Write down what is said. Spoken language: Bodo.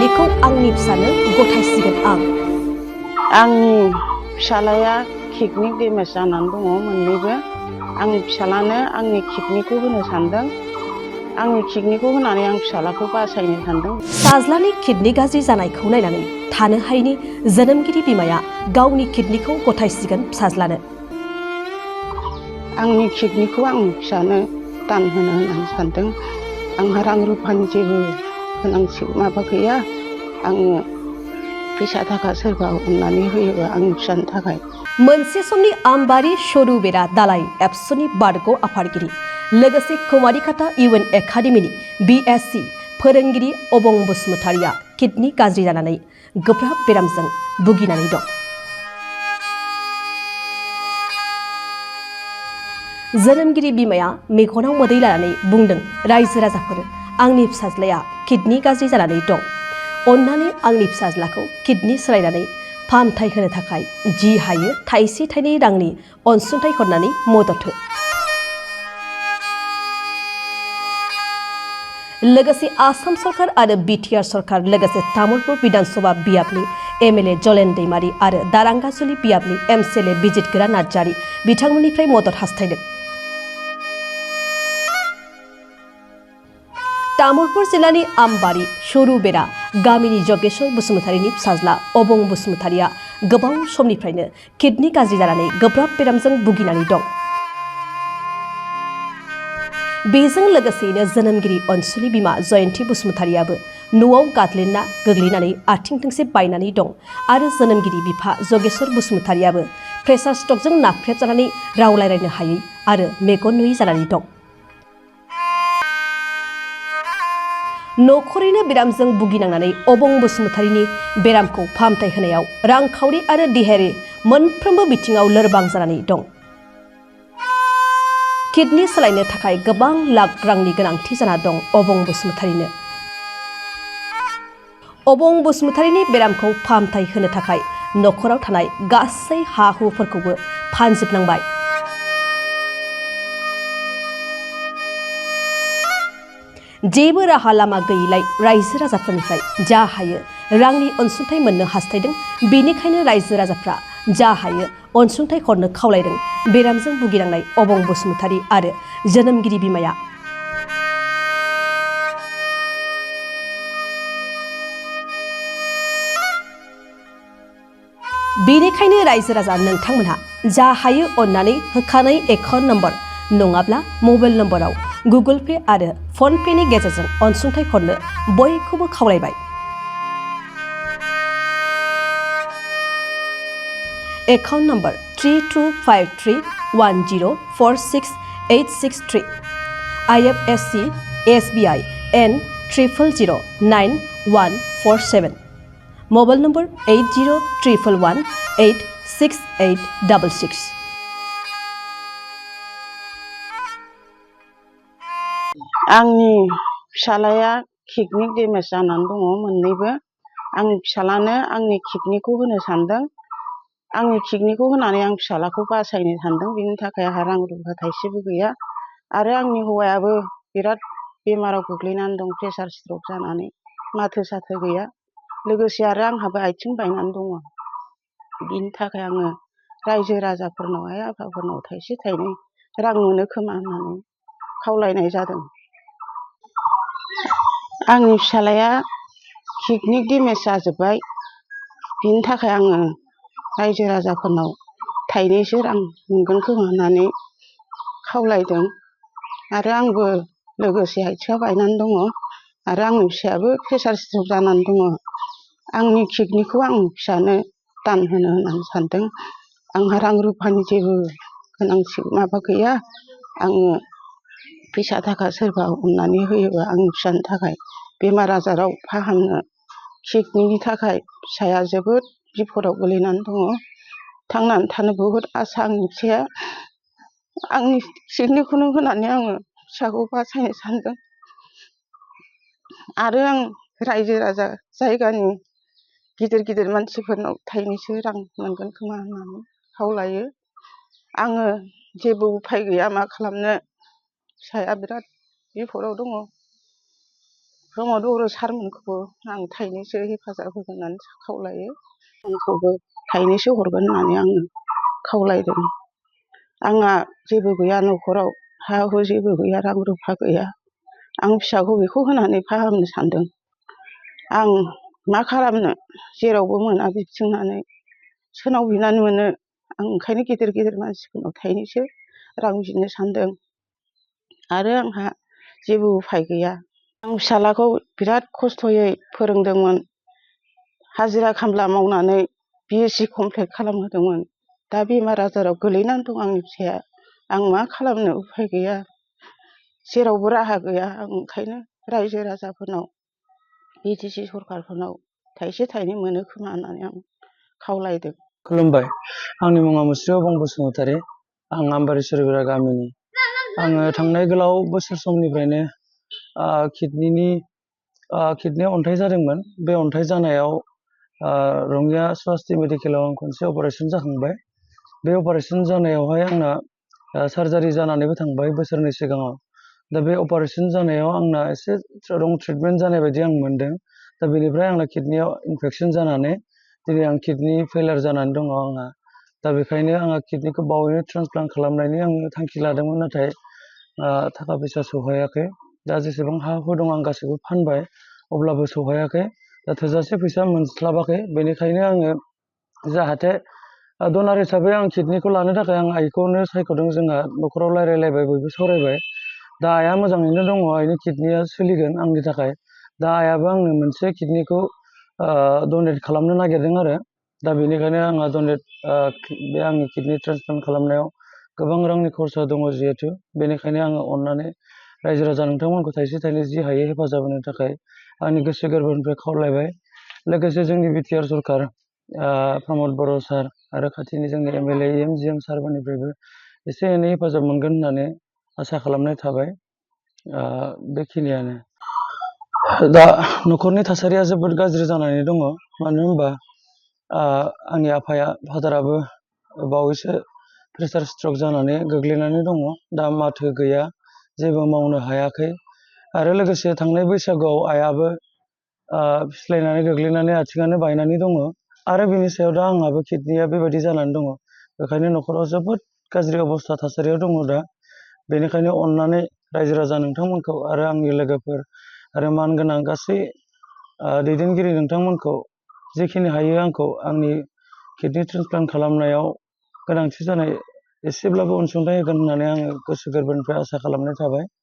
किडनीखौ आंनि फिसानो गथायसिगोन आं। आंनि फिसालाया किडनि डेमेज जानानै दङ मोननैबो। आंनि फिसालानो आंनि किडनिखौ होनो सानदों। आंनि किडनिखौ होनानै आं फिसालाखौ बासायनो सानदों। फिसाज्लानि किडनि गाज्रि जानायखौ नायनानै थानो हायैनि जोनोमगिरि बिमाया गावनि किडनिखौ गथायसिगोन फिसाज्लानो। आंनि किडनिखौ आं फिसानो दान होनो होननानै सानदों। आंहा रां रुफानि जेबो गोनांथि माबा गैया। आङो फैसा थाखा सोरबा अननानै होयोबा आंनि फिसानि थाखाय। मोनसे समनि आमबारि सरू बेरा दालाइ एबसुनि बारग' आफादगिरि लोगोसे कुमारिकाटा इउएन एकाडेमिनि BSc फोरोंगिरि अबं बसुमतारिया किडनि गाज्रि जानानै गोब्राब बेरामजों भुगिनानै दं। जोनोमगिरि बिमाया मेगनाव मोदै लानानै बुंदों, रायजो राजाफोर, आंनि फिसाज्लाया किडनि गाज्रि जानानै दं। अन्नानै आंनि फिसाज्लाखौ किडनि सोलायनानै फाहामथाय होनो थाखाय जि हायो थाइसे थाइनै रांनि अनसुंथाइ हरनानै मदद हो। लोगोसे आसाम सरकार आरो बिटिआर सरकार लोगोसे तामुलपुर विधानसभा बियाबनि MLA जलेन दैमारी आरो दारांगाजुलि बियाबनि MCLA बिजितगोरा नार्जारी बिथांमोननिफ्राय मदद हास्थायदों। तामुलपुर जिल्लानि आमबारि सरू बेरा गामिनि जगेश्वर बसुमतारिनि फिसाज्ला अबं बसुमतारिया गोबाव समनिफ्रायनो किडनि गाज्रि जानानै गोब्राब बेरामजों भुगिनानै दं। बेजों लोगोसेयैनो जोनोमगिरि अनसुलि बिमा जयन्ती बसुमतारियाबो न'आव गादलिनना गोग्लैनानै आथिं थोंसे बायनानै दं आरो जोनोमगिरि बिफा जगेश्वर बसुमतारियाबो प्रेसार स्ट्रकजों नाख्रेबजानानै राव रायलायनो हायै आरो मेगन नुयै जानानै दं। न'खरैनो बेरामजों भुगिनांनानै अबं बसुमतारिनि बेरामखौ फाहामथाय होनायाव रांखावरि आरो देहायारि मोनफ्रोमबो बिथिङाव लोरबां जानानै दं। किडनि सोलायनो थाखाय गोबां लाख रांनि गोनांथि जाना दं अबं बसुमतारिनो। अबं बसुमतारिनि बेरामखौ फाहामथाय होनो थाखाय न'खराव थानाय गासै हा हुफोरखौबो फानजोबनांबाय। जेबो राहा लामा गैयैलाय रायजो राजाफोरनिफ्राय जा हायो रांनि अनसुंथाइ मोननो हास्थायदों। बेनिखायनो रायजो राजाफ्रा जा हायो अनसुंथाइ हरनो खावलायदों बेरामजों भुगिनांनाय अबं बसुमतारि आरो जोनोमगिरि बिमाया। बेनिखायनो रायजो राजा नोंथांमोनहा जा हायो अननानै होखानाय एकाउन्ट नम्बर नङाब्ला मबाइल नम्बराव गुगोल पे आरो फन पेनि गेजेरजों अनसुंथाइ हरनो बयखौबो खावलायबाय। Account number 325310468663 IFSC SBI N000947 mobile number 8011186866। आंनि फिसालाया किडनि डेमेज जानानै दङ मोननैबो। आंनि फिसालानो आंनि किडनिखौ होनो सानदों। आंनि किडनिखौ होनानै आं फिसालाखौ बासायनो सानदों। बिनि थाखाय आंहा रां रुफा थाइसेबो गैया आरो आंनि हौवायाबो बिराद बेमाराव गोग्लैनानै दं, प्रेसार स्ट्रक जानानै माथो साथो गैया। लोगोसे आरो आंहाबो आथिं बायनानै दङ। बिनि थाखाय आङो रायजो राजाफोरनाव आइ आफाफोरनाव थाइसे थाइनै रां मोनो खोमा होननानै खावलायनाय जादों। आंनि फिसालाया किडनि डेमेज जाजोब्बाय। बिनि थाखाय आङो रायजो राजाफोरनाव थाइनैसो रां मोनगोन खोमा होननानै खावलायदों। आरो आंबो लोगोसे आथिङा बायनानै दङ आरो आंनि फिसायाबो प्रेसार स्ट्रक जानानै दङ। आंनि किडनिखौ आं फिसानो दान होनो होननानै सानदों। आंहा रां रुफानि जेबो गोनांथि माबा गैया। आङो फैसा थाखा सोरबा अननानै होयोबा आंनि फिसानि थाखाय बेमार आजाराव फाहामनो, किडनिनि थाखाय फिसाया जोबोद बिपदाव गोलैनानै दङ। थांनानै थानो बहुद आसा आंनि फिसाया। आंनि किडनिखौनो होनानै आङो फिसाखौ बासायनो सानदों। आरो आं रायजो राजा जायगानि गिदिर गिदिर मानसिफोरनाव थाइनैसो रां मोनगोन खोमा होननानै खावलायो। आङो जेबो उफाय गैया मा खालामनो। फिसाया बिराद बिपदाव दङ। प्रमद बर' सारमोनखौबो आं थाइनैसो हेफाजाब होगोन होननानै खावलायो। आंखौबो थाइनैसो हरगोन होननानै आङो खावलायदों। आंहा जेबो गैया, न'खराव हा हु जेबो गैया, रां रुफा गैया। आं फिसाखौ बेखौ होनानै फाहामनो सानदों। आं मा खालामनो, जेरावबो मोना बिथिंनानै सोरनाव बिनानै मोनो। आं ओंखायनो गिदिर गिदिर मानसिफोरनाव थाइनैसो रां बिनो सानदों। आरो आंहा जेबो उफाय गैया। आं फिसालाखौ बिराद खस्थ'यै फोरोंदोंमोन, हाजिरा खामला मावनानै BSc कमप्लिट खालामहोदोंमोन। दा बेमार आजाराव गोलैनानै दं आंनि फिसाया। आं मा खालामनो, उफाय गैया, जेरावबो राहा गैया। आं ओंखायनो रायजो राजाफोरनाव, BTC सरकारफोरनाव थाइसे थाइनै मोनो खोमा होननानै आं खावलायदों। खुलुमबाय, आंनि मुङा मुस्रि अबं बसुमतारी। आं आम्बारि सरबेरा गामिनि। आङो थांनाय गोलाव बोसोर समनिफ्रायनो किडनियाव अन्थाइ जादोंमोन। बे अन्थाइ जानायाव रङिया स्वास्थि मेडिकेलाव आं खनसे अपारेसन जाखांबाय। बे अपारेसन जानायावहाय आंना सार्जारि जानानैबो थांबाय बोसोरनै सिगाङाव। दा बे अपारेसन जानायाव आंना एसे रं ट्रिटमेन्ट जानाय बायदि आं मोनदों। दा बेनिफ्राय आंना किडनियाव इनफेक्सन जानानै दिनै आं किडनि फेलार जानानै दङ आंहा। दा बेखायनो आंहा किडनिखौ बावैनो ट्रान्सप्लान्ट खालामनायनि आं थांखि लादोंमोन, नाथाय थाखा फैसा सौहायाखै। दा जेसेबां हा हु दं आं गासैबो फानबाय, अब्लाबो सौहायाखै। दा थोजासे फैसा मोनस्लाबाखै। बेनिखायनो आङो जाहाथे डनार हिसाबै आं किडनिखौ लानो थाखाय आं आइखौनो सायख'दों। जोंहा न'खराव रायलायलायबाय, बयबो सावरायबाय। दा आइया मोजाङैनो दङ, आइनि किडनिया सोलिगोन आंनि थाखाय। दा आइयाबो आंनो मोनसे किडनिखौ डनेट खालामनो नागिरदों आरो। दा बेनिखायनो आंहा बे आंनि किडनि ट्रान्सप्लान्ट खालामनायाव गोबां रांनि खरसा दङ जिहेथु। बेनिखायनो आङो अननानै रायजो राजा नोंथांमोनखौ थाइसे थाइनै जि हायो हेफाजाब होनो थाखाय आंनि गोसो गोरबोनिफ्राय खावलायबाय। लोगोसे जोंनि बिटिआर सरकार प्रमद बर' सार आरो खाथिनि जोंनि MLA EMGM सारमोननिफ्रायबो एसे एनै हेफाजाब मोनगोन होननानै आसा खालामनाय थाबाय। बेखिनियानो। दा न'खरनि थासारिया जोबोद गाज्रि जानानै दङ। मानो होनबा आंनि फादाराबो बावैसो प्रेसार स्ट्रक जानानै गोग्लैनानै दङ। दा माथो गैया, जेबो मावनो हायाखै। आरो लोगोसे थांनाय बैसागुआव आइयाबो फिस्लायनानै गोग्लैनानै आथिङानो बायनानै दङ। आरो बिनि सायाव दा आंहाबो किडनिया बेबायदि जानानै दङ। बेखायनो न'खराव जोबोद गाज्रि अबस्था थासारियाव दङ दा। बेनिखायनो अननानै रायजो राजा नोंथांमोनखौ आरो आंनि लोगोफोर आरो मानगोनां गासै दैदेनगिरि नोंथांमोनखौ जेखिनि हायो आंखौ आंनि किडनि ट्रान्सप्लान्ट खालामनायाव गोनांथि जानाय एसेब्लाबो अनसुंथाइ होगोन होननानै आङो गोसो गोरबोनिफ्राय आसा खालामनाय थाबाय।